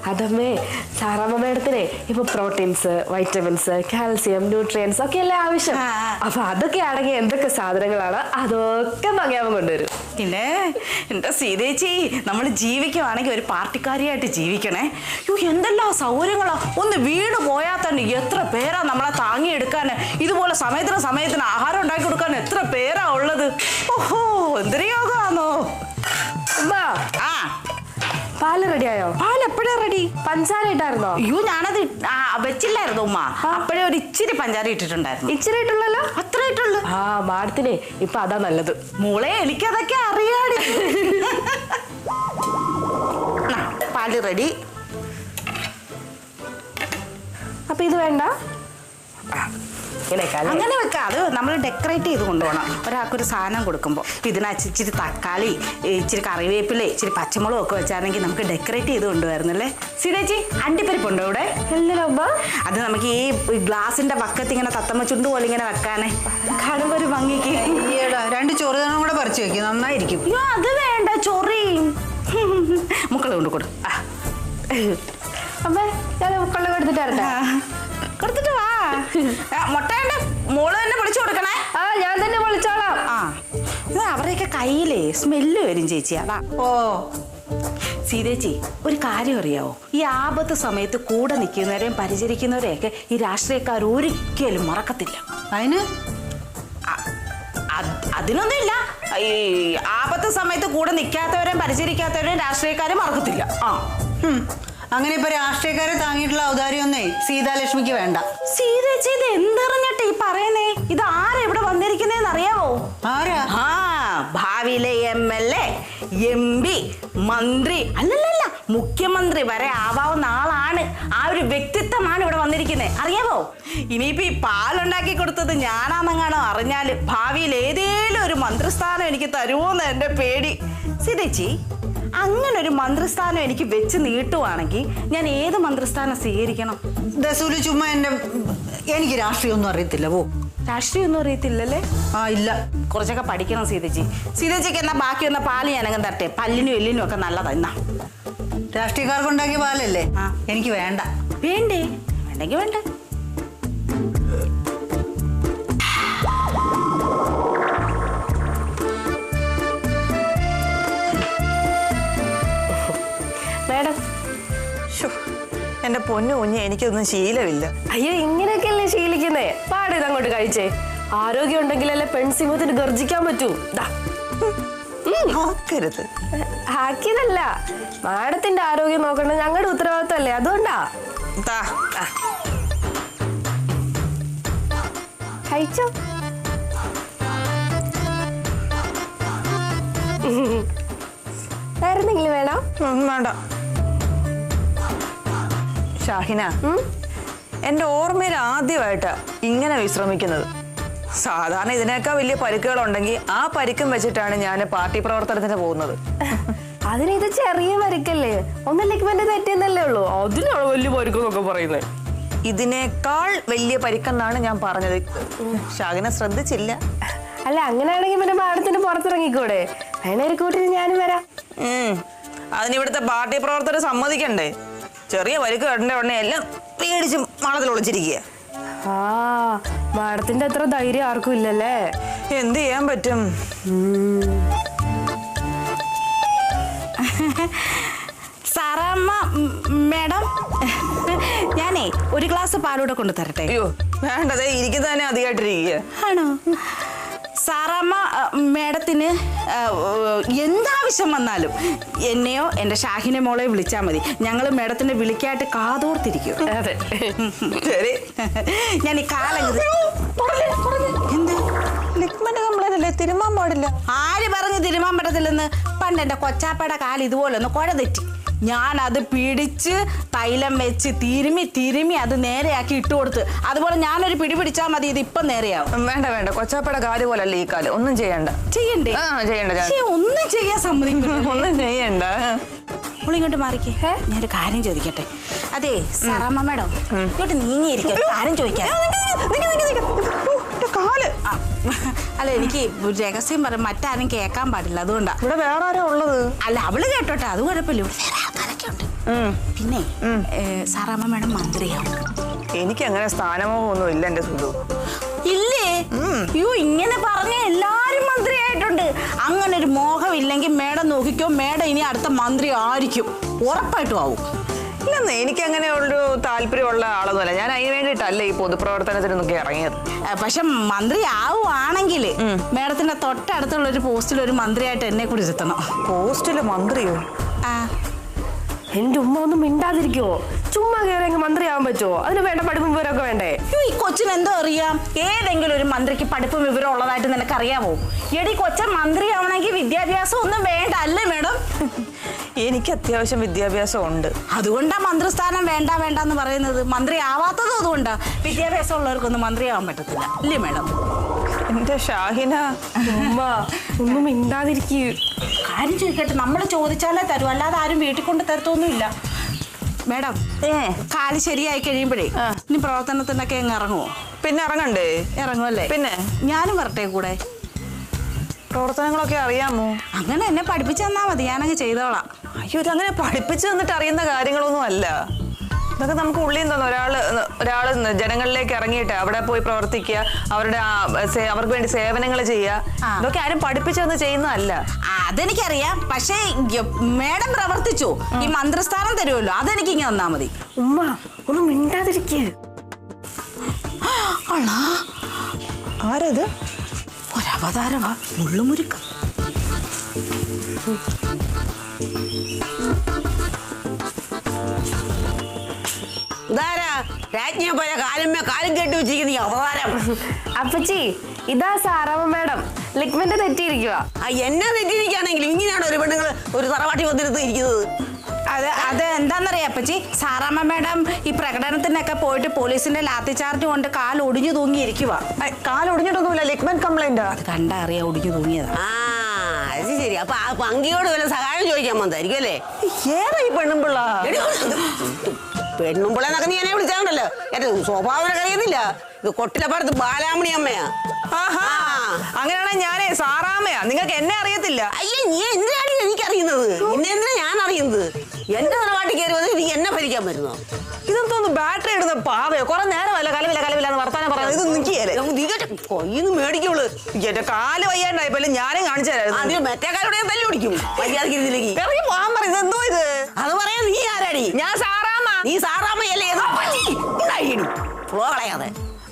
അതമ്മേ സാറാമ്മ മേഡത്തിനെ ഇപ്പൊ proteins, vitamins, calcium, nutrients ഒക്കെ അല്ലേ ആവശ്യം. അപ്പൊ അതൊക്കെ ആണെങ്കിൽ എന്തൊക്കെ സാധനങ്ങളാണ് അതൊക്കെ മങ്ങിയാമ്മ കൊണ്ടുവരും. പിന്നെ എന്റെ സീതേച്ചി, നമ്മൾ ജീവിക്കുവാണെങ്കിൽ ഒരു പാർട്ടിക്കാരിയായിട്ട് ജീവിക്കണേ. എന്തെല്ലാം സൗകര്യങ്ങളാ! ഒന്ന് വീട് പോയാൽ തന്നെ എത്ര പേരാ നമ്മളെ താങ്ങിയെടുക്കാൻ, ഇതുപോലെ സമയത്തിന് ആഹാരം ഉണ്ടാക്കി കൊടുക്കാൻ എത്ര പേരാ ഉള്ളത്. ഓഹോ, എന്തൊരു യോഗമാണോ. പാല് റെഡിയായോ? പാൽ എപ്പോഴാ റെഡി? പഞ്ചാര ഇട്ടായിരുന്നോ? അയ്യോ, ഞാനത് വെച്ചില്ലായിരുന്നു ഉമ്മ. അപ്പോഴേ ഒരു ഇച്ചിരി പഞ്ചാര ഇട്ടിട്ടുണ്ടായിരുന്നു. ഇച്ചിരി ഇട്ടുള്ളല്ലോ? അത്ര ഇട്ടുള്ളൂ. മാഡത്തിനെ ഇപ്പൊ അതാ നല്ലത്. മോളെ, എനിക്കതൊക്കെ അറിയാടി. പാല് റെഡി. അപ്പൊ ഇത് വേണ്ട, അങ്ങനെ വെക്കാം. അത് നമ്മൾ ഡെക്കറേറ്റ് ചെയ്ത് കൊണ്ടുപോകണം. ഒരാൾക്കൊരു സാധനം കൊടുക്കുമ്പോൾ ഇതിനകത്ത് ഇച്ചിരി തക്കാളി, ഇച്ചിരി കറിവേപ്പില, ഇച്ചിരി പച്ചമുളകും ഒക്കെ വെച്ചാണെങ്കിൽ നമുക്ക് ഡെക്കറേറ്റ് ചെയ്ത് കൊണ്ടുവരുന്നല്ലേ. സീതേച്ചി, അണ്ടിപ്പരിപ്പുണ്ടോ ഇവിടെ? അത് നമുക്ക് ഈ ഗ്ലാസിന്റെ പക്കത്ത് ഇങ്ങനെ തത്തമ്മ ചുണ്ട് പോലെ ഇങ്ങനെ വെക്കാനേ, കാണുമ്പോ ഒരു ഭംഗിക്ക്. 2 ചൊറികളും കൂടെ പറിച്ചു വെക്കും, നന്നായിരിക്കും. അയ്യോ, അത് വേണ്ട, ചൊറി മുക്കളെ കൊണ്ട് കൊടു. അമ്മേ, ഞാൻ മുക്കളെ കൊടുത്തിട്ട് വാ. മുട്ടയുടെ മോള് തന്നെ പൊളിച്ചു കൊടുക്കണേ. ഞാൻ തന്നെ പൊളിച്ചോളാം. അവരുടെയൊക്കെ കയ്യിലേ സ്മെല്ല് വരും ചേച്ചി, അതാ. ഓ സീതേച്ചി, ഒരു കാര്യം അറിയാവോ? ഈ ആപത്ത് സമയത്ത് കൂടെ നിൽക്കുന്നവരെയും പരിചരിക്കുന്നവരെയൊക്കെ ഈ രാഷ്ട്രീയക്കാർ ഒരിക്കലും മറക്കത്തില്ല. അതിനൊന്നുമില്ല. ഈ ആപത്ത് സമയത്ത് കൂടെ നിൽക്കാത്തവരെയും പരിചരിക്കാത്തവരെയും രാഷ്ട്രീയക്കാരെ മറക്കത്തില്ല. അങ്ങനെ ഇപ്പൊ രാഷ്ട്രീയക്കാരെ താങ്ങിയിട്ടുള്ള ഔദാര്യമൊന്നേ സീതാലക്ഷ്മിക്ക് വേണ്ട. സീതേച്ചി, ഇത് എന്തറിഞ്ഞിട്ട് ഈ പറയുന്നേ? ഇത് ആരാ ഇവിടെ വന്നിരിക്കുന്നേന്ന് അറിയാവോ? ആരാ? ഭാവിയിലെ MLA, MP, മന്ത്രി, അല്ലല്ല മുഖ്യമന്ത്രി വരെ ആവാവുന്ന ആളാണ്. ആ ഒരു വ്യക്തിത്വമാണ് ഇവിടെ വന്നിരിക്കുന്നത്, അറിയാവോ? ഇനിയിപ്പോ ഈ പാലുണ്ടാക്കി കൊടുത്തത് ഞാനാണെന്നാണോ അറിഞ്ഞാല് ഭാവിയിൽ ഏതേലും ഒരു മന്ത്രിസ്ഥാനം എനിക്ക് തരുമോന്ന് എന്റെ പേടി. സീതേച്ചി, അങ്ങനെ ഒരു മന്ത്രിസ്ഥാനം എനിക്ക് വെച്ച് നീട്ടുവാണെങ്കിൽ ഞാൻ ഏത് മന്ത്രിസ്ഥാനം സ്വീകരിക്കണം? ദസൂല് ചുമ്മാ എനിക്ക് രാഷ്ട്രീയമൊന്നും അറിയത്തില്ല. രാഷ്ട്രീയമൊന്നും അറിയത്തില്ലല്ലേ? ഇല്ല. കുറച്ചൊക്കെ പഠിക്കണം സീതേച്ചി. സീതേച്ചിക്ക് എന്നാ ബാക്കി വന്ന പാല് ഞാനങ്ങ് തരട്ടെ. പല്ലിനും എല്ലിനും ഒക്കെ നല്ലതാ. എന്നാ രാഷ്ട്രീയക്കാർക്ക് ഉണ്ടാക്കിയ പാലല്ലേ? എനിക്ക് വേണ്ട. വേണ്ടേ? വേണ്ടെങ്കിൽ വേണ്ട. മേഡം, എന്റെ പൊന്നു കുഞ്ഞ്, എനിക്കൊന്നും ശീലമില്ല. അയ്യോ, ഇങ്ങനെയൊക്കെയല്ലേ ശീലിക്കുന്നേ? പാടിത് അങ്ങോട്ട് കഴിച്ചേ. ആരോഗ്യം ഉണ്ടെങ്കിലല്ലേ പെൺസിംഹത്തിന് ഗർജിക്കാൻ പറ്റൂ. ആക്കിയതല്ല, മാഡത്തിന്റെ ആരോഗ്യം നോക്കണത് ഞങ്ങളുടെ ഉത്തരവാദിത്തമല്ലേ, അതുകൊണ്ടാ. കഴിച്ചോ? വേറെന്തെങ്കിലും വേണോ? വേണ്ട. ഷാഹിന, എന്റെ ഓർമ്മയിൽ ആദ്യമായിട്ടാ ഇങ്ങനെ വിശ്രമിക്കുന്നത്. സാധാരണ ഇതിനേക്കാൾ വലിയ പരിക്കുകളുണ്ടെങ്കിൽ ആ പരിക്കും വെച്ചിട്ടാണ് ഞാൻ പാർട്ടി പ്രവർത്തനത്തിന് പോകുന്നത്. അതിന് ഇത് ചെറിയ പരിക്കല്ലേ, ഒന്നല്ലേക്ക് പിന്നെ തെറ്റിയെന്നല്ലേ ഉള്ളൂ. അതിനാണ് വലിയ പരിക്കെന്നൊക്കെ പറയുന്നത്. ഇതിനേക്കാൾ വലിയ പരിക്കെന്നാണ് ഞാൻ പറഞ്ഞത്. ഷാഹിന ശ്രദ്ധിച്ചില്ല. അല്ല, അങ്ങനെയാണെങ്കിൽ പിന്നെ മാഡത്തിന് പുറത്തിറങ്ങിക്കൂടെ? വേണേ ഒരു കൂട്ടിന് ഞാനും വരാം. അതിനിവിടുത്തെ പാർട്ടി പ്രവർത്തകർ സമ്മതിക്കണ്ടേ? ചെറിയ പരിക്ക് കണ്ട ഉടനെ എല്ലാം പേടിച്ച് മാളത്തിൽ ഒളിച്ചിരിക്കുക. മാഡത്തിന്റെ അത്ര ധൈര്യം ആർക്കും ഇല്ലല്ലേ? എന്ത് ചെയ്യാൻ പറ്റും? സാറാമ്മ മേഡം, ഞാനേ ഒരു ഗ്ലാസ് പാലൂടെ കൊണ്ടു തരട്ടെ? അയ്യോ വേണ്ടതേ, ഇരിക്കുന്നതന്നെ അധികമായിട്ടിരിക്കുക. ആണോ? സാറാമ്മ മേഡത്തിന് എന്താവശ്യം വന്നാലും എന്നെയോ എൻ്റെ ഷാഹിനെ മോളെ വിളിച്ചാൽ മതി. ഞങ്ങൾ മേഡത്തിനെ വിളിക്കായിട്ട് കാതോർത്തിരിക്കും. അതെ, ശരി. ഞാൻ ഈ കാലം തിരുമാൻ പാടില്ല. ആര് പറഞ്ഞു തിരുമാൻ പറ്റത്തില്ലെന്ന്? പണ്ട് എൻ്റെ കൊച്ചാപ്പയുടെ കാല് ഇതുപോലെ ഒന്ന് കുഴ തെറ്റി. ഞാൻ അത് പിടിച്ച് തൈലം വെച്ച് തിരുമി അത് നേരെയാക്കി ഇട്ട് കൊടുത്ത്. അതുപോലെ ഞാനൊരു പിടി പിടിച്ചാൽ മതി, ഇത് ഇപ്പം നേരെയാവും. വേണ്ട, കൊച്ചാപ്പയുടെ കാല് പോലല്ല ഈ കാല്. ഒന്നും ചെയ്യണ്ട. ചെയ്യണ്ടേ? ഒന്നും ചെയ്യാൻ സമ്മതിക്കില്ല. ഒന്നും ചെയ്യണ്ട. ഇങ്ങോട്ട് മാറിക്കേ. ഞാനൊരു കാര്യം ചോദിക്കട്ടെ? അതെ സാറാമ്മ മേഡം, ഇങ്ങോട്ട് നീങ്ങിയിരിക്കും. കാര്യം ചോദിക്കാം. അല്ല, എനിക്ക് രഹസ്യം പറയാം, മറ്റാരും കേൾക്കാൻ പാടില്ല, അതുകൊണ്ടാ. ഇവിടെ വേറെ ആരാ ഉള്ളത്? അല്ല, അവള് കേട്ടോട്ടെ, അത് കുഴപ്പമില്ല. ഇവിടെ വേറെ ആൾക്കാരൊക്കെ ഉണ്ട്. പിന്നെ സാറാമ്മ മേഡം മന്ത്രിയാവും. എനിക്ക് അങ്ങനെ സ്ഥാനമോഹമൊന്നും ഇല്ല എന്റെ സുധു. ഇല്ലേ? അയ്യോ, ഇങ്ങനെ പറഞ്ഞ എല്ലാരും മന്ത്രിയായിട്ടുണ്ട്. അങ്ങനെ ഒരു മോഹം ഇല്ലെങ്കിൽ മേഡം നോക്കിക്കോ, മേഡം ഇനി അടുത്ത മന്ത്രി ആയിരിക്കും, ഉറപ്പായിട്ടും ആവും. ഇല്ലെന്ന് എനിക്ക് അങ്ങനെ ഒരു താല്പര്യമുള്ള ആളൊന്നുമല്ല. ഞാൻ അതിന് വേണ്ടിയിട്ടല്ല ഈ പൊതുപ്രവർത്തനത്തിനൊക്കെ ഇറങ്ങിയത്. പക്ഷെ മന്ത്രി ആവുകയാണെങ്കിൽ മേഡത്തിന്റെ തൊട്ടടുത്തുള്ള ഒരു പോസ്റ്റിൽ ഒരു മന്ത്രിയായിട്ട് എന്നെ കൂടി ഇരുത്തണം. പോസ്റ്റില് മന്ത്രിയോ? ആ, എന്റെ ഉമ്മ ഒന്നും മിണ്ടാതിരിക്കുവോ? ചുമ്മാ കയറി അങ്ങ് മന്ത്രിയാവാൻ പറ്റുമോ? അതിന് വേണ്ട പഠിപ്പും വിവരമൊക്കെ വേണ്ടേ? ഈ കൊച്ചിന് എന്തോ അറിയാം? ഏതെങ്കിലും ഒരു മന്ത്രിക്ക് പഠിപ്പും വിവരം ഉള്ളതായിട്ട് നിനക്ക് അറിയാമോ? എടി കൊച്ചൻ മന്ത്രിയാവണമെങ്കിൽ വിദ്യാഭ്യാസം ഒന്നും വേണ്ട അല്ലേ മേഡം? എനിക്ക് അത്യാവശ്യം വിദ്യാഭ്യാസം ഉണ്ട്. അതുകൊണ്ടാ മന്ത്രിസ്ഥാനം വേണ്ട എന്ന് പറയുന്നത്. മന്ത്രി ആവാത്തതും അതുകൊണ്ടാ. വിദ്യാഭ്യാസം ഉള്ളവർക്കൊന്നും മന്ത്രിയാവാൻ പറ്റത്തില്ല അല്ലേ മേഡം? എന്റെ ഷാഹിന, ഉമ്മ ഒന്നും മിണ്ടാതിരിക്കൂ. കാര്യം ചോദിക്കട്ടെ, നമ്മൾ ചോദിച്ചാലേ തരൂ, അല്ലാതെ ആരും വീട്ടിൽ കൊണ്ട് തരത്തൊന്നുമില്ല മേഡം. കാല് ശരിയായി കഴിയുമ്പോഴേ ഇനി പ്രവർത്തനത്തിനൊക്കെ അങ്ങ് ഇറങ്ങുമോ? പിന്നെ ഇറങ്ങണ്ടേ? ഇറങ്ങുമല്ലേ? പിന്നെ ഞാനും വരട്ടെ കൂടെ? പ്രവർത്തനങ്ങളൊക്കെ അറിയാമോ? അങ്ങനെ എന്നെ പഠിപ്പിച്ചു തന്നാ മതി, ഞാനങ്ങ് ചെയ്തോളാം. അയ്യോ, അങ്ങനെ പഠിപ്പിച്ചു തന്നിട്ട് അറിയുന്ന കാര്യങ്ങളൊന്നും അല്ല ഇതൊക്കെ. നമുക്ക് ഉള്ളിൽ നിന്ന് ഒരാള് ജനങ്ങളിലേക്ക് ഇറങ്ങിയിട്ട് അവിടെ പോയി പ്രവർത്തിക്കുക, അവർക്ക് വേണ്ടി സേവനങ്ങൾ ചെയ്യുക. ഇതൊക്കെ ആരും പഠിപ്പിച്ചു തന്ന് ചെയ്യുന്നതല്ല. അതെനിക്കറിയാം. പക്ഷേ മേഡം പ്രവർത്തിച്ചു, ഈ മന്ത്രിസ്ഥാനം തരുമല്ലോ, അതെനിക്ക് ഇങ്ങനെ തന്നാ മതി. ഉമ്മ ഒന്നും മിണ്ടാതിരിക്കൂ. ആരത്? ഒരവതാരമാ, മുള്ളുമുരുക്ക. രാജ്ഞിയെ പോലെ കാലും കെട്ടി വെച്ചിരിക്കുന്ന ഈ അവതാരം. അപ്പച്ചി, ഇതാ സാറാമ്മ മേഡം. ലിഗ്മെന്റ് തെറ്റിയിരിക്കുക. എന്നെ തെറ്റിയിരിക്കുകയാണെങ്കിലും ഇങ്ങനെയാണ് ഒരു പെണ്ണുങ്ങൾ ഒരു തറവാട്ടി വന്നിരുത്ത് ഇരിക്കുന്നത്. അത് എന്താന്നറിയാ അപ്പച്ചി, സാറാമ്മ മേഡം ഈ പ്രകടനത്തിനൊക്കെ പോയിട്ട് പോലീസിന്റെ ലാത്തി ചാർജ് കൊണ്ട് കാൽ ഒടിഞ്ഞു തൂങ്ങിയിരിക്കുക. കാൽ ഒടിഞ്ഞിട്ടൊന്നുമില്ല, ലിഗ്മെന്റ് കംപ്ലൈന്റ്. അത് കണ്ടാ അറിയാ ഒടിഞ്ഞു തൂങ്ങിയതാ. അത് ശരി. അപ്പൊ ആ പങ്കിയോട് വല്ല സഹായം ചോദിക്കാൻ വന്നതായിരിക്കും അല്ലേ? ഏതാ ഈ പെണ്ണുമ്പിള്ള? പെണ്ണുമ്പിളെന്നൊക്കെ നീ എന്നെ വിളിച്ചാണ്ടല്ലോ, എന്റെ സ്വഭാവം അറിയുന്നില്ല. ഇത് കൊട്ടിലപ്പുറത്ത് ബാലാമണി അമ്മയാ. അങ്ങനെയാണെങ്കിൽ ഞാനേ സാറാമ്മയാ. നിങ്ങൾക്ക് എന്നെ അറിയത്തില്ല. അയ്യേ, നീ എന്തിനാണ് എനിക്കറിയുന്നത്? എന്തിനാ ഞാൻ അറിയുന്നത്? എന്റെ തറവാട്ടിൽ കയറി വന്നിട്ട് നീ എന്നെ ഭരിക്കാൻ പറ്റുന്നോ? ഇതെന്തോന്ന് ബാറ്ററി ഇടുന്ന പാവയോ? കുറെ നേരമല്ല കലവില്ല വർത്താനം പറയുന്നത്. ഇത് നിൽക്കിയല്ലേ? കൊയ്ന്ന് മേടിക്കുള്ളൂ. എന്റെ കാല് വയ്യാണ്ടായപ്പോ ഞാനും കാണിച്ചു തരായിരുന്നു. അതിന് മറ്റേ കാലോടെ തല്ലി പിടിക്കും മര്യാദക്ക് ഇരുന്നില്ലെങ്കിൽ. ഇറങ്ങി പോകാൻ പറയും. ഇതെന്തോ ഇത്? അത് പറയാൻ നീ ആരാടി? ഞാൻ സാറാമ്മ. നീ സാറാമ്മയല്ലേ? കളയാതെ.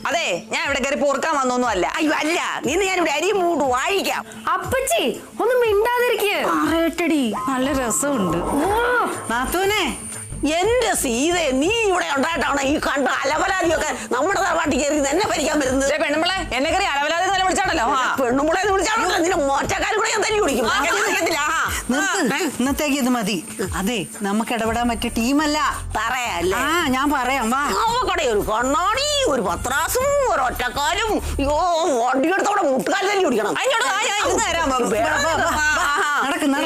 അതെ, ഞാൻ ഇവിടെ കയറി പൊറുക്കാൻ വന്നൊന്നും അല്ല. അയ്യോ അല്ല, നിന്ന് ഞാനിവിടെ അരി മൂട്ട് വാഴിക്കാം. അപ്പച്ചി ഒന്നും മിണ്ടാതിരിക്കൂ. പറയട്ടടി, നല്ല രസമുണ്ട്. നാത്തൂനെ, എന്റെ സീതയെ നീ ഇവിടെ ഉണ്ടായിട്ടാണ് ഈ കണ്ട അലവലാതിയൊക്കെ നമ്മുടെ തറവാട്ടിൽ കയറി എന്നെ ഭരിക്കാൻ വരുന്നത്. പെണ്ണുമ്പളെ എന്നെ കയറി അലവലാതി നല്ല വിളിച്ചാണല്ലോ. പെണ്ണുമ്പളെ വിളിച്ചാണല്ലോ, നിന്റെ മോറ്റക്കാരും കൂടെ ഞാൻ തല്ലി കുടിക്കും. ഇന്നത്തേക്ക് ഇത് മതി. അതെ, നമുക്ക് ഇടപെടാൻ പറ്റിയ ടീമല്ല. പറയാല്ലേ? ഞാൻ പറയാം. വാ. അവക്കടെ ഒരു കണ്ണാടി, ഒരു പത്രാസും, ഒരു ഒറ്റക്കാലും, അയ്യോ വണ്ടിയെടുത്തവിടെ മുട്ടുകാൽ തല്ലി കുടിക്കണം.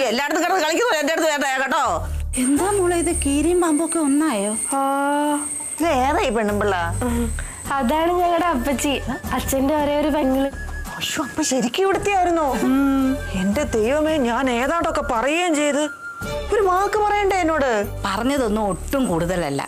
എല്ലായിടത്തും കിടന്ന് കളിക്കുന്നു, എന്റെ അടുത്ത് വേണ്ട കേട്ടോ. എന്താ മോളെ ഇത്, കീരിയും പാമ്പൊക്കെ ഒന്നായോ? ഏതാ ഈ പെണ്ണുമ്പിള്ള? അതാണ് ഞങ്ങളുടെ അപ്പച്ചി, അച്ഛന്റെ ഒരേ ഒരു പെങ്ങള്. അയ്യോ, അപ്പൊ ശരിക്കും ഇവിടുത്തെയായിരുന്നോ? എന്റെ ദൈവമേ, ഞാൻ ഏതാണ്ടൊക്കെ പറയുകയും ചെയ്ത്. ഒരു വാക്ക് പറയണ്ടേ എന്നോട്? പറഞ്ഞതൊന്നും ഒട്ടും കൂടുതലല്ല.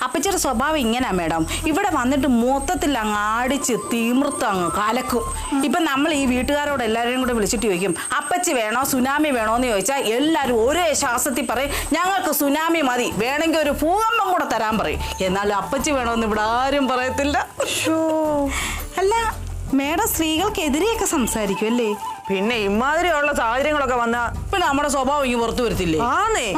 അപ്പച്ചിയുടെ സ്വഭാവം ഇങ്ങനെയാ മേഡം. ഇവിടെ വന്നിട്ട് മൊത്തത്തിൽ അങ്ങ് ആടിച്ച് തീമൃത്ത് അങ്ങ് കലക്കും. ഇപ്പൊ നമ്മൾ ഈ വീട്ടുകാരോട് എല്ലാവരെയും കൂടെ വിളിച്ചിട്ട് ചോദിക്കും, അപ്പച്ചി വേണോ സുനാമി വേണോ എന്ന് ചോദിച്ചാൽ എല്ലാവരും ഒരേ ശ്വാസത്തിൽ പറയും, ഞങ്ങൾക്ക് സുനാമി മതി, വേണമെങ്കിൽ ഒരു ഭൂകമ്പം കൂടെ തരാൻ പറയും. എന്നാലും അപ്പച്ചി വേണോന്ന് ഇവിടെ ആരും പറയത്തില്ല. അല്ല മേഡം, സ്ത്രീകൾക്കെതിരെയൊക്കെ സംസാരിക്കും അല്ലേ? പിന്നെ ഇമാതിരിയുള്ള സാഹചര്യങ്ങളൊക്കെ വന്നാ പിന്നെ നമ്മുടെ സ്വഭാവം ഇങ്ങനെ പുറത്തു വരത്തില്ലേ? ആന്നേ.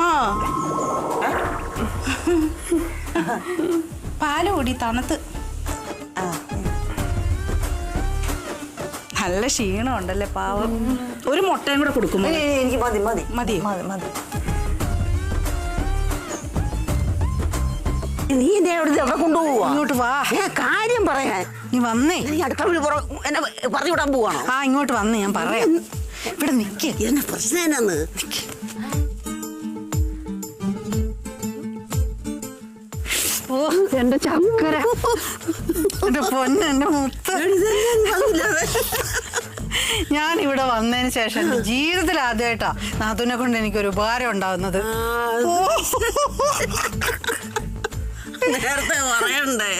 പാല് കൂടി തണുത്ത്. നല്ല ക്ഷീണം ഉണ്ടല്ലേ പാവം. ഒരു മുട്ടയും കൂടെ കൊടുക്കും. എനിക്ക് മതി മതി മതി മതി. നീ എന്നെ എവിടെ കൊണ്ടുപോവാ? ഇങ്ങോട്ട് വാ. കാര്യം പറയാൻ. നീ വന്നേ. നീ അടുത്ത വീട് എന്നെ പറഞ്ഞു വിടാൻ പോവാണോ? ഇങ്ങോട്ട് വന്ന് ഞാൻ പറയാം. ഇവിടെ നിക്ക്. ഇതിന്റെ പ്രശ്നം എന്നാന്ന്? എന്റെ ചക്കര, എന്റെ പൊന്ന്, എന്റെ മുത്ത്. ഞാൻ ഇവിടെ വന്നതിന് ശേഷം എന്റെ ജീവിതത്തിൽ ആദ്യമായിട്ടാ നാത്തൂനെ കൊണ്ട് എനിക്കൊരു ഉപകാരം ഉണ്ടാവുന്നത്. നേരത്തെ പറയണ്ടേ?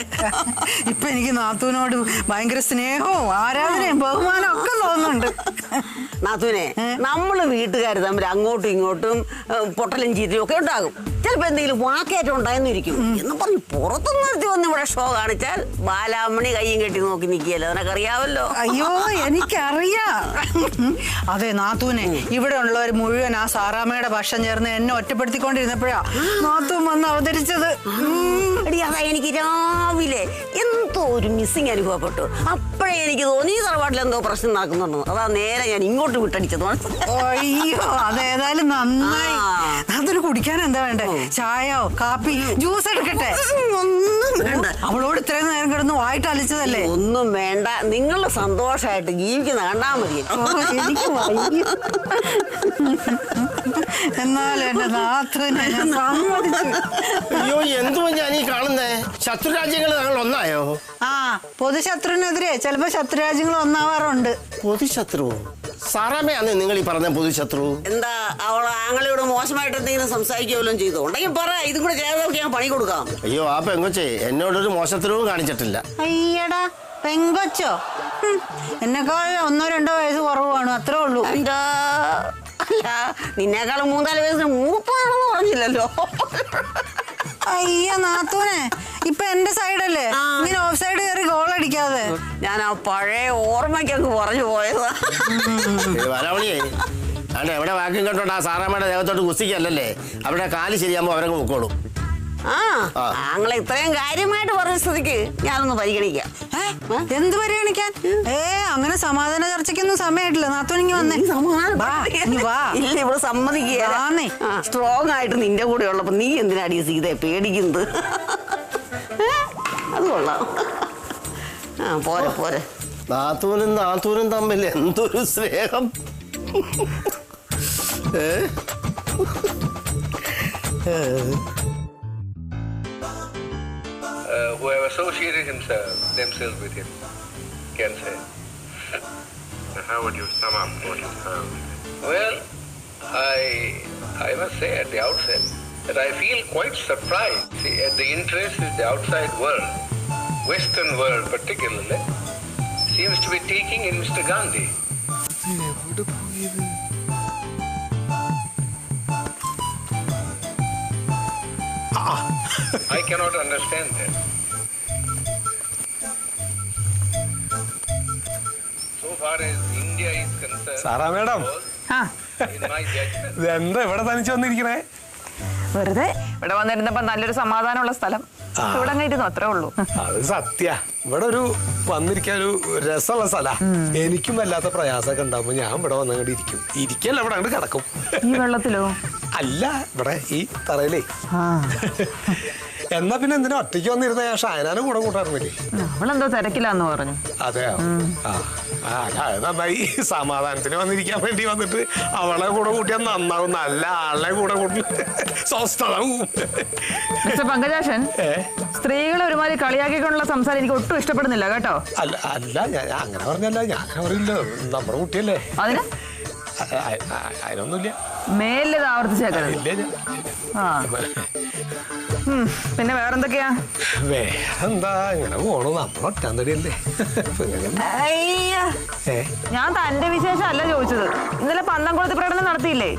ഇപ്പൊ എനിക്ക് നാത്തൂനോട് ഭയങ്കര സ്നേഹവും ആരാധനയും ബഹുമാനവും ഒക്കെ തോന്നുന്നുണ്ട്. നാത്തൂനെ, നമ്മള് വീട്ടുകാർ തമ്മിൽ അങ്ങോട്ടും ഇങ്ങോട്ടും പൊട്ടലും ചീറ്റലും ഒക്കെ ഉണ്ടാകും. ചിലപ്പോ എന്തെങ്കിലും വാക്കേറ്റം ഉണ്ടായെന്നിരിക്കും എന്ന് പറഞ്ഞ് പുറത്തു നിർത്തി വന്ന് ഇവിടെ ഷോ കാണിച്ചാൽ ബാലാമണി കയ്യും കെട്ടി നോക്കി നിൽക്കുകയല്ലോ. നിനക്കറിയാവല്ലോ. അയ്യോ, എനിക്കറിയാം. അതെ നാത്തൂനെ, ഇവിടെ ഉള്ളവർ മുഴുവൻ ആ സാറാമ്മയുടെ ഭക്ഷണം ചേർന്ന് എന്നെ ഒറ്റപ്പെടുത്തിക്കൊണ്ടിരുന്നപ്പോഴാ നാത്തൂൻ വന്ന് അവതരിച്ചത്. അതാ എനിക്ക് രാവിലെ എന്തോ ഒരു മിസ്സിങ് അനുഭവപ്പെട്ടു. അപ്പോഴേ എനിക്ക് തോന്നി ഈ തറവാട്ടിൽ എന്തോ പ്രശ്നം നടക്കുന്നുണ്ടോ. അതാ നേരെ ഞാൻ ഇങ്ങോട്ട് വിട്ടടിച്ചത്. അയ്യോ, അതേതായാലും നന്നായി. നാത്തൂന് കുടിക്കാൻ എന്താ വേണ്ടേ? ചായയോ കാപ്പി ജ്യൂസ് എടുക്കട്ടെ? ഒന്നും വേണ്ട. അവളോട് ഇത്രയും നേരം കിടന്ന് വായിട്ട് അലിച്ചതല്ലേ? ഒന്നും വേണ്ട. നിങ്ങളുടെ സന്തോഷമായിട്ട് ജീവിക്കുന്ന കണ്ടാ മതി. എനിക്ക് വയ്യ. എന്നാലും എന്റെ നാത്തൂനെ ഞാൻ സമ്മതിച്ചു. അയ്യോ, എന്തുവാ ഞാൻ ഈ കാണുന്നേ? ശത്രുരാജ്യങ്ങൾ ഞങ്ങൾ ഒന്നായോ? ആ, പൊതുശത്രുവിനെതിരെ ചിലപ്പോ ശത്രുരാജ്യങ്ങൾ ഒന്നാവാറുണ്ട്. പൊതുശത്രു സാറാമ്മയാന്ന് നിങ്ങൾ ഈ പറഞ്ഞ പൊതുശത്രു? എന്താ അവൾ ആങ്ങളയോട് മോശമായിട്ട് എന്തെങ്കിലും സംസാരിക്കുകയോ ചെയ്തോ? ഉണ്ടെങ്കിൽ പറ, ഇതും കൂടെ ചെയ്തൊക്കെ ഞാൻ പണി കൊടുക്കാം. അയ്യോ, ആ പെങ്കൊച്ചേ എന്നോടൊരു മോശത്വവും കാണിച്ചിട്ടില്ല. അയ്യടാ, പെങ്കൊച്ചോ? എന്നെക്കാൾ 1-2 വയസ്സ് കുറവ് കാണും, അത്രേ ഉള്ളൂ. എന്താ? അല്ല, നിന്നേക്കാളും 3-4 വയസ്സിന് മൂപ്പാണെന്ന് പറഞ്ഞില്ലല്ലോ. അയ്യ നാത്തൂനെ, ഇപ്പൊ എന്റെ സൈഡല്ലേ, ഇങ്ങനെ ഓഫ് സൈഡ് കയറി ഗോൾ അടിക്കാതെ. ഞാൻ ആ പഴയ ഓർമ്മയ്ക്കങ്ങ് പറഞ്ഞു പോയതാ. വരവണിയേ, അതെ എവിടെ വാക്കും കേട്ടോണ്ട് ആ സാറാമ്മയുടെ ദേഹത്തോട്ട് കുസ്തിക്കല്ലേ, അവിടെ കാല് ശരിയാകുമ്പോ അവരങ്ങ് മുക്കോളും. ആങ്ങളെ ഇത്രയും കാര്യമായിട്ട് പറഞ്ഞ സ്ഥിതിക്ക് ഞാനൊന്ന് പരിഗണിക്കാം. എന്ത് പരിഗണിക്കാൻ? അങ്ങനെ സമാധാന ചർച്ചയ്ക്കൊന്നും സമയമായിട്ടില്ല. നാത്തൂനിങ്ങി വന്നേ. ഇല്ല, ഇവിടെ സമ്മതിക്കുകയാണ്. സ്ട്രോങ് ആയിട്ട് നിന്റെ കൂടെ ഉള്ളപ്പോ നീ എന്തിനാടി സീതയെ പേടിക്കുന്നത്? അത് കൊള്ളാം. പോരെ പോരെ. നാത്തൂനും തമ്മിൽ എന്തൊരു സ്നേഹം. Who have associated themselves with him can say. How would you sum up what you found? Well, I must say at the outset that I feel quite surprised at the interest that the outside world, Western world particularly, seems to be taking in Mr. Gandhi. I cannot understand that. So far as India is concerned, Sara madam. in my judgment, എന്താ ഇവിടെ തനിച്ച് വന്നിരിക്കണേ? വെറുതെ ഇവിടെ വന്നിരുന്നപ്പോ നല്ലൊരു സമാധാനമുള്ള സ്ഥലം ഇവിടെ ഇരുന്നു, അത്രേ ഉള്ളൂ. അത് സത്യ. ഇവിടെ ഒരു വന്നിരിക്കാൻ ഒരു രസമുള്ള സ്ഥലാ. എനിക്കും വല്ലാത്ത പ്രയാസമൊക്കെ ഉണ്ടാവുമ്പോ ഞാൻ ഇവിടെ വന്നങ്ങോട്ട് ഇരിക്കും. ഇരിക്കല്ല, ഇവിടെ അങ്ങോട്ട് കിടക്കും. ഈ വെള്ളത്തിലോ? അല്ല, ഇവിടെ ഈ തറയിലേ. എന്നാ പിന്നെ എന്തിനാ ഒറ്റയ്ക്ക് വന്നിരുന്ന? ഞാൻ ഷായനാനും കൂടെ കൂട്ടാറുന്നില്ലേ? അവളെന്തോ തിരക്കില്ലാന്ന് പറഞ്ഞു. അതെയോ? നന്നായി. സമാധാനത്തിന് വന്നിരിക്കാൻ വേണ്ടി വന്നിട്ട് അവളെ കൂടെ കൂട്ടിയാൽ നന്നാവും. നല്ല ആളെ കൂടെ കൂട്ടി സ്വസ്ഥതാവും. മിസ്റ്റർ പങ്കജാക്ഷൻ, സ്ത്രീകളെ ഒരുമാതിരി കളിയാക്കിക്കൊണ്ടുള്ള സംസാരം എനിക്ക് ഒട്ടും ഇഷ്ടപ്പെടുന്നില്ല കേട്ടോ. അല്ല, ഞാൻ അങ്ങനെ പറഞ്ഞല്ല. ഞാൻ അങ്ങനെ പറയില്ല. നമ്മുടെ കുട്ടിയല്ലേ. അതിന് അതിനൊന്നുമില്ല. മേലിത് ആവർത്തിച്ചേക്കരുത്. പിന്നെ വേറെന്തൊക്കെയാ? വേറെന്താ, ഇങ്ങനെ പോണു. നമ്മളൊറ്റാൻ തടിയല്ലേ. ഞാൻ തന്റെ വിശേഷം അല്ല ചോദിച്ചത്. ഇന്നലെ പന്തംകുളത്ത് പ്രകടനം നടത്തിയില്ലേ?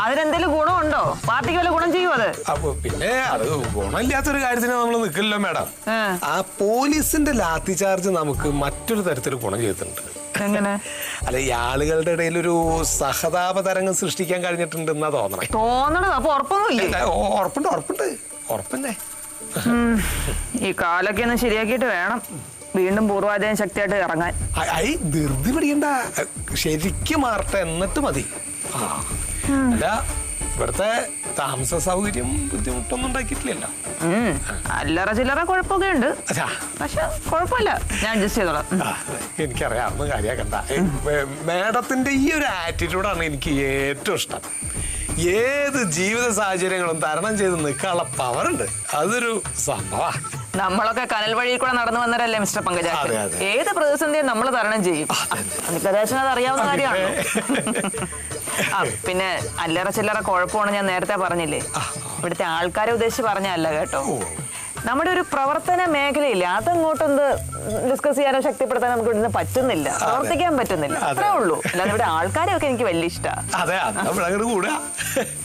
അതിനെന്തെങ്കിലും ഗുണമുണ്ടോ? പാർട്ടിക്ക് വല്ല ഗുണം ചെയ്യും അത്? അപ്പൊ പിന്നെ അത് ഗുണമില്ലാത്തൊരു കാര്യത്തിന് നമ്മൾ നിൽക്കില്ലല്ലോ മാഡം. ആ പോലീസിന്റെ ലാത്തി ചാർജ് നമുക്ക് മറ്റൊരു തരത്തിൽ ഗുണം ചെയ്തിട്ടുണ്ട്. എങ്ങനെ? അല്ല, ഈ ആളുകളുടെ ഇടയിൽ ഒരു സഹതാപ തരംഗം സൃഷ്ടിക്കാൻ കഴിഞ്ഞിട്ടുണ്ടെന്നാ തോന്നണേ. തോന്നണത്? അപ്പൊ ഉറപ്പൊന്നുമില്ലേ? ഉറപ്പന്നെ. ഈ കാലൊക്കെ ഒന്ന് ശരിയാക്കിയിട്ട് വേണം വീണ്ടും പൂർവാധീന ശക്തിയായിട്ട് ഇറങ്ങാൻ. ധൃതി പിടിക്കണ്ട, ശരിക്കും മാറട്ടെ, എന്നിട്ട് മതി. അല്ല, ഇവിടുത്തെ താമസ സൗകര്യം ബുദ്ധിമുട്ടൊന്നും ഉണ്ടാക്കിയിട്ടില്ലല്ലോ. അല്ലറ ചില്ലറ കുഴപ്പമൊക്കെ ഉണ്ട്, പക്ഷെ കുഴപ്പമില്ല, ഞാൻ അഡ്ജസ്റ്റ് ചെയ്തോളാം. എനിക്കറിയാവുന്ന കാര്യമാക്കണ്ട. മാഡത്തിന്റെ ഈ ഒരു ആറ്റിറ്റ്യൂഡാണ് എനിക്ക് ഏറ്റവും ഇഷ്ടം. ഏത് ജീവിത സാഹചര്യങ്ങളും തരണം ചെയ്ത് നിൽക്കാനുള്ള പവറുണ്ട്. അതൊരു സംഭവ. നമ്മളൊക്കെ കനൽ വഴിയിൽ കൂടെ നടന്നു വന്നവരല്ലേ മിസ്റ്റർ പങ്കജാക്ഷൻ. അതെ, അതെ. ഏത് പ്രതിസന്ധിയും നമ്മൾ തരണം ചെയ്യും. പങ്കജാക്ഷൻ അത് അറിയാവുന്ന കാര്യമാണല്ലോ. ആ പിന്നെ അല്ലറ ചില്ലറ കുഴപ്പമാണ് ഞാൻ നേരത്തെ പറഞ്ഞില്ലേ. ഇവിടുത്തെ ആൾക്കാരെ ഉദ്ദേശിച്ച് പറഞ്ഞല്ല കേട്ടോ. നമ്മുടെ ഒരു പ്രവർത്തന മേഖലയില്ലേ, അതങ്ങോട്ടൊന്ന് ഡിസ്കസ് ചെയ്യാനോ ശക്തിപ്പെടുത്താനോ നമുക്ക് ഇവിടുന്ന് പറ്റുന്നില്ല, പ്രവർത്തിക്കാൻ പറ്റുന്നില്ല. അത്രേ ഉള്ളൂ. അല്ലാതെ ഇവിടെ ആൾക്കാരെയൊക്കെ എനിക്ക് വലിയ ഇഷ്ടമാണ്. അതെ, അങ്ങോട്ട് കൂടാ.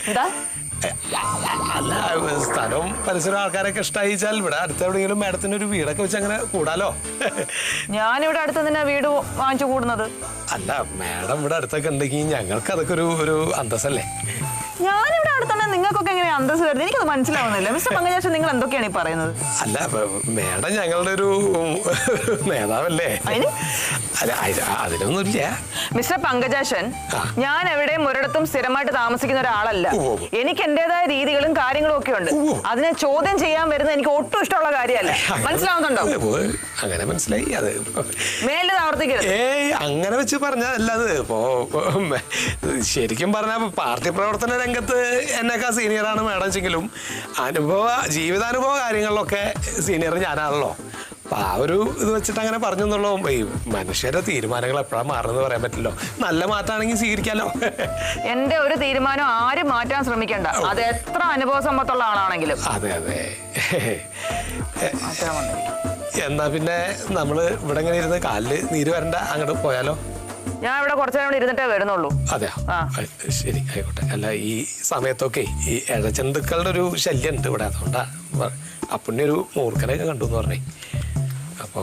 എന്താ അല്ല, സ്ഥലവും പരിസരവും ആൾക്കാരൊക്കെ ഇഷ്ടമായിച്ചാൽ ഇവിടെ അടുത്ത് എവിടെയെങ്കിലും മാഡത്തിന് ഒരു വീടൊക്കെ വെച്ച് അങ്ങനെ കൂടാലോ. ഞാനിവിടെ അടുത്ത് തന്നെ വീട് വാങ്ങിച്ചു കൂടുന്നത്. അല്ല, മാഡം ഇവിടെ അടുത്തൊക്കെ ഉണ്ടെങ്കിൽ ഞങ്ങൾക്ക് അതൊക്കെ ഒരു അന്തസ്സല്ലേ. ഞാനിവിടെ അടുത്തുണ്ടെ നിങ്ങൾക്കൊക്കെ എങ്ങനെ അന്തസ് വരുന്നത് എനിക്കത് മനസ്സിലാവുന്നില്ല. മിസ്റ്റർ പങ്കജാക്ഷൻ, നിങ്ങൾ എന്തൊക്കെയാണ് ഈ പറയുന്നത്? അല്ല, മാഡം ഞങ്ങളുടെ ഒരു നേതാവല്ലേ. അല്ല, അതിനൊന്നുമില്ല. മിസ്റ്റർ പങ്കജാക്ഷൻ, ഞാൻ എവിടെയും ഒരിടത്തും സ്ഥിരമായിട്ട് താമസിക്കുന്ന ഒരാളല്ല. എനിക്ക് എന്റേതായ രീതികളും കാര്യങ്ങളും ഒക്കെ ഉണ്ട്. അതിനെ ചോദ്യം ചെയ്യാൻ വരുന്നത് എനിക്ക് ഒട്ടും ഇഷ്ടമുള്ള കാര്യമല്ല. മനസ്സിലാവുന്നുണ്ടോ? അങ്ങനെ മനസ്സിലായി. അത് മേലിൽ ആവർത്തിക്കരുത്. അങ്ങനെ വെച്ച് പറഞ്ഞല്ല. അത് ഇപ്പോ ശരിക്കും പറഞ്ഞ പാർട്ടി പ്രവർത്തന രംഗത്ത് എന്നെക്കാ സീനിയറാണ് മാഡം വെച്ചെങ്കിലും ജീവിതാനുഭവ കാര്യങ്ങളിലൊക്കെ സീനിയർ ഞാനാണല്ലോ. അപ്പൊ ആ ഒരു ഇത് വെച്ചിട്ട് അങ്ങനെ പറഞ്ഞു എന്നുള്ളൂ. ഈ മനുഷ്യരുടെ തീരുമാനങ്ങൾ എപ്പോഴാണ് മാറുന്നത് പറയാൻ പറ്റില്ലോ. നല്ല മാറ്റാണെങ്കിൽ സ്വീകരിക്കാലോ. എന്റെ ഒരു തീരുമാനം ആരും മാറ്റാൻ ശ്രമിക്കണ്ട, അത് എത്ര അനുഭവ സമ്പത്തുള്ള ആളാണെങ്കിലും. അതെ അതെ. എന്നാ പിന്നെ നമ്മള് ഇവിടെ ഇങ്ങനെ ഇരുന്ന് കാലില് നീര് വരണ്ട, അങ്ങോട്ട് പോയാലോ? ഞാൻ ഇവിടെ കുറച്ചു നേരം ഇരുന്നിട്ടേ വരുന്നുള്ളൂ. അതെയോ? ശരി, ആയിക്കോട്ടെ. അല്ല, ഈ സമയത്തൊക്കെ ഈ ഇഴജന്തുക്കളുടെ ഒരു ശല്യം ഉണ്ട് ഇവിടെ. അതുകൊണ്ടാ അപ്പുണ്ണി ഒരു മൂർഖനെയൊക്കെ കണ്ടു എന്ന് പറഞ്ഞേ. അപ്പോ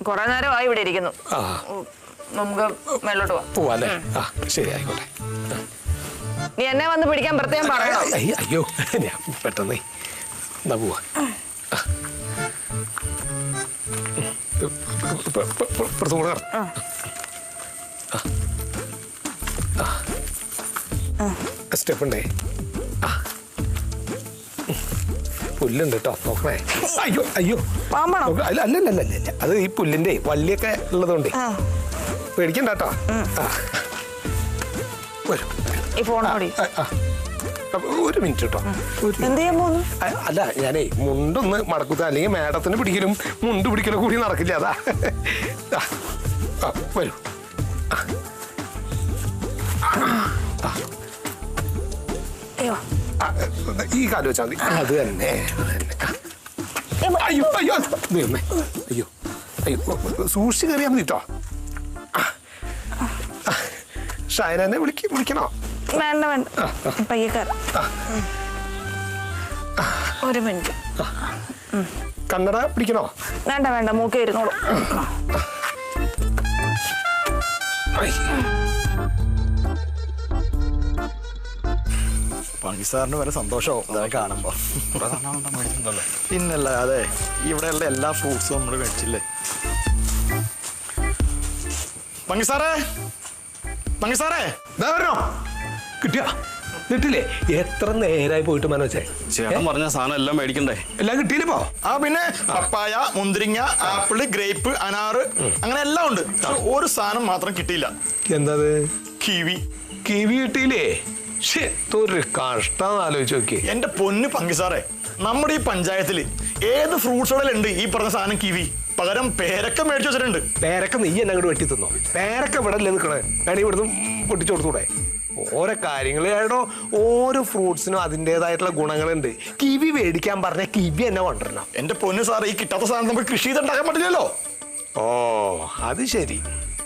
കുറെ നേരമായി ഇവിടെ ഇരിക്കുന്നു. നമുക്ക് മേലോട്ട് പോവാല്ലേ? ശരി, ആയിക്കോട്ടെ. നീ എന്നെ വന്ന് പിടിക്കാൻ പ്രത്യേകം പറയണോ? അയ്യോ, ഞാൻ പെട്ടെന്നേ എന്നാ പോവാ. സ്റ്റെപ്പ് ഉണ്ടേ. പുല്ലുണ്ട് കേട്ടോ, നോക്കണേ. അയ്യോ അയ്യോ, അല്ലല്ലല്ല, അത് ഈ പുല്ലിന്റെ വള്ളിയൊക്കെ ഉള്ളതുകൊണ്ട് പേടിക്കണ്ട കേട്ടോ. ഒരു മിനിറ്റ് കേട്ടോ. അല്ല, ഞാനേ മുണ്ടൊന്ന് മടക്കുക, അല്ലെങ്കിൽ മാഡത്തിന് പിടിക്കലും മുണ്ട് പിടിക്കലും കൂടി നടക്കില്ല. അതാ വരൂ. ഈ കാല് വെച്ചാൽ മതി. അത് തന്നെ. അയ്യോ അയ്യോ അയ്യോ അയ്യോ, സൂക്ഷിച്ച് കയറിയാൽ മതി കേട്ടോ. ഷൈനെ വിളിക്കണോ? വേണ്ട വേണ്ട, പയ്യക്കാർ. ഒരു മിനിറ്റ്. കണ്ണട പിടിക്കണോ? വേണ്ട വേണ്ട, മൂക്കേ ഇരുന്നോളൂ. പണിസാറിന് വരെ സന്തോഷമാവും ഇതൊക്കെ കാണുമ്പോ. പിന്നല്ല, അതെ, ഇവിടെയുള്ള എല്ലാ ഫ്രൂട്ട്സും നമ്മൾ മേടിച്ചില്ലേ. പണിസാറേ, പണിസാറേ, വരണോ? കിട്ടിയാ? കിട്ടില്ലേ? എത്ര നേരായി പോയിട്ട് മനോജേ. ചേട്ടൻ പറഞ്ഞ സാധനം എല്ലാം മേടിക്കണ്ടേ? എല്ലാം കിട്ടിയില്ലപ്പോ? പിന്നെ പപ്പായ, മുന്തിരിങ്ങ, ആപ്പിള്, ഗ്രേപ്പ്, അനാറ്, അങ്ങനെ എല്ലാം ഉണ്ട്. ഒരു സാധനം മാത്രം കിട്ടിയില്ല. എന്താ? കിവി. കിവി കിട്ടിയില്ലേ? ഒരു കഷ്ടം ആലോചിച്ച് നോക്കി. എന്റെ പൊന്ന് പങ്കിസാറേ, നമ്മുടെ ഈ പഞ്ചായത്തില് ഏത് ഫ്രൂട്ട്സുകളിലുണ്ട് ഈ പറഞ്ഞ സാധനം കിവി? പകരം പേരക്ക മേടിച്ചു വെച്ചിട്ടുണ്ട്. പേരക്ക നീ എന്നെ അങ്ങോട്ട് വെട്ടി തിന്നോ? പേരക്ക ഇവിടെ അല്ലേ നിൽക്കണേ? വേണമെങ്കിൽ ഇവിടുന്ന് പൊട്ടിച്ചു കൊടുത്തൂടെ? ഓരോ കാര്യങ്ങളോ, ഓരോ ഫ്രൂട്ട്സിനും അതിൻ്റെതായിട്ടുള്ള ഗുണങ്ങളുണ്ട്. കിവി മേടിക്കാൻ പറഞ്ഞ കിവി എന്നെ കൊണ്ടുവരണം. എന്റെ പൊന്ന് സാറേ, ഈ കിട്ടാത്ത സാധനം നമുക്ക് കൃഷി ചെയ്തുണ്ടാക്കാൻ പറ്റില്ലല്ലോ. ഓ, അത് ശരി.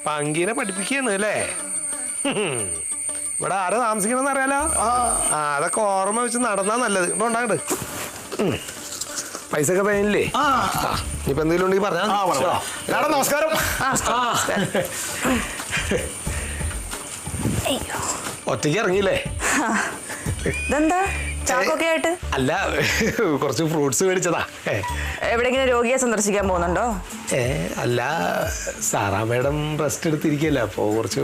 പങ്കിനെ പഠിപ്പിക്കുകയാണ് അല്ലേ? ഇവിടെ ആരാ താമസിക്കണമെന്ന് അറിയാലോ? അതൊക്കെ ഓർമ്മ വെച്ച് നടന്നാ നല്ലത്. ഇപ്പൊ ഉണ്ടാകണ്ട് പൈസ ഒക്കെ തന്നില്ലേ? ഇനിയിപ്പോ എന്തെങ്കിലും ഉണ്ടെങ്കിൽ പറഞ്ഞാ. നമസ്കാരം. ഒറ്റയ്ക്ക് ഇറങ്ങിയില്ലേ? ഇതെന്താ ചാക്കൊക്കെ ആയിട്ട്? അല്ല, കുറച്ച് ഫ്രൂട്ട്സ് മേടിച്ചതാ. എവിടെയെങ്കിലും രോഗിയെ സന്ദർശിക്കാൻ പോകുന്നുണ്ടോ? അല്ല, സാറാ മേഡം റെസ്റ്റ് എടുത്തിരിക്കല്ല, അപ്പോ കുറച്ച്.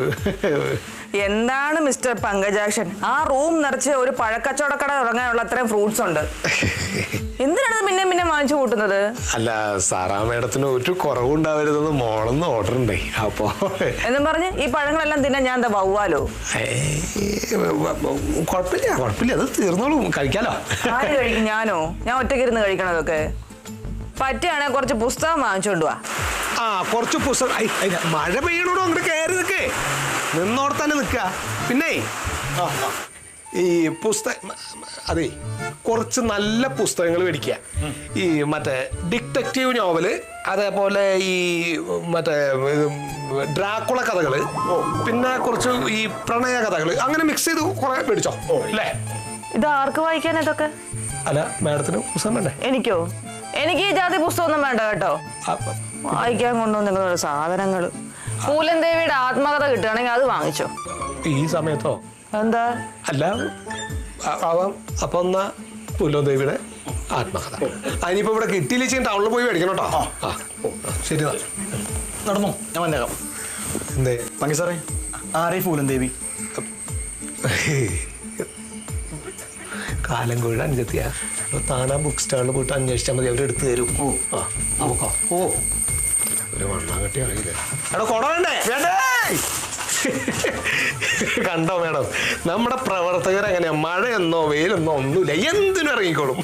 എന്താണ് മിസ്റ്റർ പങ്കജാക്ഷൻ, ആ റൂം നിറച്ച് ഒരു പഴക്കച്ചവടക്കട തുടങ്ങാനുള്ള അത്രയും ഫ്രൂട്ട്സ് ഉണ്ട്. എന്തിനാണ് പിന്നെ പിന്നെ വാങ്ങിച്ചു കൂട്ടുന്നത്? അല്ല സാറാ മേഡത്തിന് ഒരു കുറവുണ്ടാവരുതെന്ന് മോളൊന്ന് ഓർഡർ ഉണ്ടേ. അപ്പോ എന്നും പറഞ്ഞ് ഈ പഴങ്ങളെല്ലാം തിന്നാൻ ഞാൻ എന്താ വവ്വാലോ? കുഴപ്പമില്ല അത് തീർന്നോളൂ, കഴിക്കാലോ. ആര് കഴിക്കും? ഞാനോ? ഞാൻ ഒറ്റയ്ക്കിരുന്ന് കഴിക്കണതൊക്കെ? പറ്റുകയാണെങ്കിൽ കുറച്ച് പുസ്തകം വാങ്ങിച്ചോണ്ട് വാ. ആ കുറച്ച് പുസ്തകം. മഴ പെയ്യണോടോ അങ്ങോട്ട് കയറി നിൽക്കേ, നിന്നോടത്തന്നെ നിൽക്കുക. പിന്നെ ഈ അതെ കുറച്ച് നല്ല പുസ്തകങ്ങൾ മേടിക്കുക. ഈ മറ്റേ ഡിറ്റക്റ്റീവ് നോവല്, അതേപോലെ ഈ മറ്റേ ഡ്രാക്കുള കഥകള്, പിന്നെ കുറച്ച് ഈ പ്രണയ കഥകള്, അങ്ങനെ മിക്സ് ചെയ്ത് കുറെ മേടിച്ചോ അല്ലേ? ഇത് ആർക്ക് വായിക്കാൻ ഇതൊക്കെ? അല്ല മാഡത്തിന് പുസ്തകം വേണ്ടേ? എനിക്കോ? എനിക്ക് ഈ ജാതി പുസ്തകമൊന്നും വേണ്ട കേട്ടോ. വായിക്കാൻ കൊണ്ടുവന്ന സാധനങ്ങള്. പൂലൻ ദേവിയുടെ ആത്മകഥ കിട്ടുകയാണെങ്കിൽ അത് വാങ്ങിച്ചോ. ഈ സമയത്തോ? എന്താ? അല്ല അപ്പൊ എന്നാ പൂലൻ ദേവിയുടെ ആത്മകഥ അതിനിപ്പോ ഇവിടെ കിട്ടിയില്ല, ടൗണിൽ പോയി മേടിക്കണം കേട്ടോ. ശരി നടന്നു, ഞാൻ വന്നേക്കാം. എന്തേ പങ്കി സാറേ, ആരേ പൂലൻ ദേവി? കാലം കോഴിയുടെ അനുജത്തിയ താനാ ബുക്ക് സ്റ്റാളിൽ പോയിട്ട് അന്വേഷിച്ചാൽ മതി, അവരെടുത്ത് തരും. ഒരു മണ്ണാങ്കട്ടി അറിയില്ലേ? എടാ കൊട വേണ്ടേ? വേണ്ടേ? കണ്ടോ മേഡം, നമ്മുടെ പ്രവർത്തകർ എങ്ങനെയാ, മഴയെന്നോ വെയിലെന്നോ ഒന്നുമില്ല, എന്തിനും ഇറങ്ങിക്കോളും.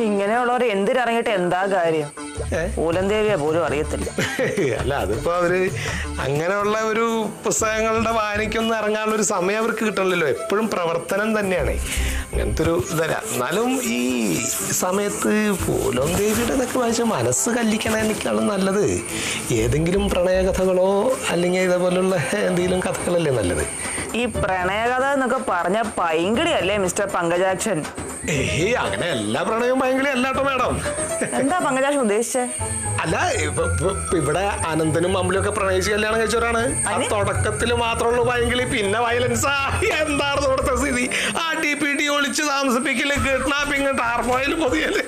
ഇങ്ങനെയുള്ളവർ എന്തിനിറങ്ങിയിട്ട് എന്താ കാര്യം? പൂലൻ ദേവിയെ പോലും അറിയത്തില്ല. അല്ല അതിപ്പോ അവര് അങ്ങനെയുള്ള ഒരു പുസ്തകങ്ങളുടെ വായനയ്ക്കൊന്നും ഇറങ്ങാനുള്ള ഒരു സമയം അവർക്ക് കിട്ടണല്ലോ, എപ്പോഴും പ്രവർത്തനം തന്നെയാണ്. അങ്ങനത്തെ ഒരു ഇതല്ല. എന്നാലും ഈ സമയത്ത് പൂലൻ ദേവിയുടെ ഇതൊക്കെ വായിച്ച മനസ്സ് കല്ലിക്കണേക്കാളും നല്ലത് ഏതെങ്കിലും പ്രണയകഥകളോ അല്ലെങ്കിൽ ഇതേപോലുള്ള എന്തെങ്കിലും കഥകളല്ലേ നല്ലത്. ഈ പ്രണയകഥ എന്നൊക്കെ പറഞ്ഞ പൈങ്കിളിയല്ലേ മിസ്റ്റർ പങ്കജാക്ഷൻ? അങ്ങനെ എല്ലാ പ്രണയവും ഭയങ്കര അല്ലാട്ടോ മാഡം. എന്താ പങ്കജാക്ഷൻ ഉദ്ദേശിച്ചേ? അല്ല ഇവിടെ അനന്തനും അമ്പിളിയും ഒക്കെ പ്രണയിച്ച് കല്യാണം കഴിച്ചവരാണ്. ആ തുടക്കത്തിൽ മാത്രമുള്ളൂ ഭയങ്കര, പിന്നെ വയലൻസാ. എന്താണ് ഇവിടുത്തെ സ്ഥിതി? അടിപിടി, ഒളിച്ച് താമസിപ്പിക്കല്, കിഡ്നാപ്പിങ്, ടാർപോയിൽ പൊതിയല്,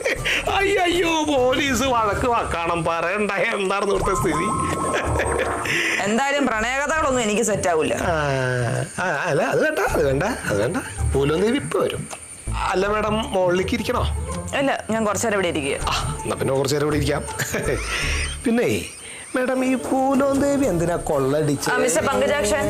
അയ്യോ പോലീസ് വഴക്ക് വക്കണം, പറയണ്ട. എന്താണ് ഇവിടുത്തെ സ്ഥിതി? എന്തായാലും പ്രണയകഥകളൊന്നും എനിക്ക് സെറ്റ് ആവില്ല. അല്ല അത് വേണ്ട. പൂലൻ ദേവി ഇപ്പൊ വരും. അല്ല മാഡം മുകളിലേക്ക് ഇരിക്കണോ? അല്ല, ഞാൻ കുറച്ചേരം ഇവിടെ ഇരിക്കുക. എന്നാ പിന്നെ കുറച്ചേരം ഇവിടെ ഇരിക്കാം. പിന്നെ മാഡം ഈ പൂലൻ ദേവി എന്തിനാ കൊള്ളടിച്ച്? മിസ്റ്റർ പങ്കജാക്ഷൻ,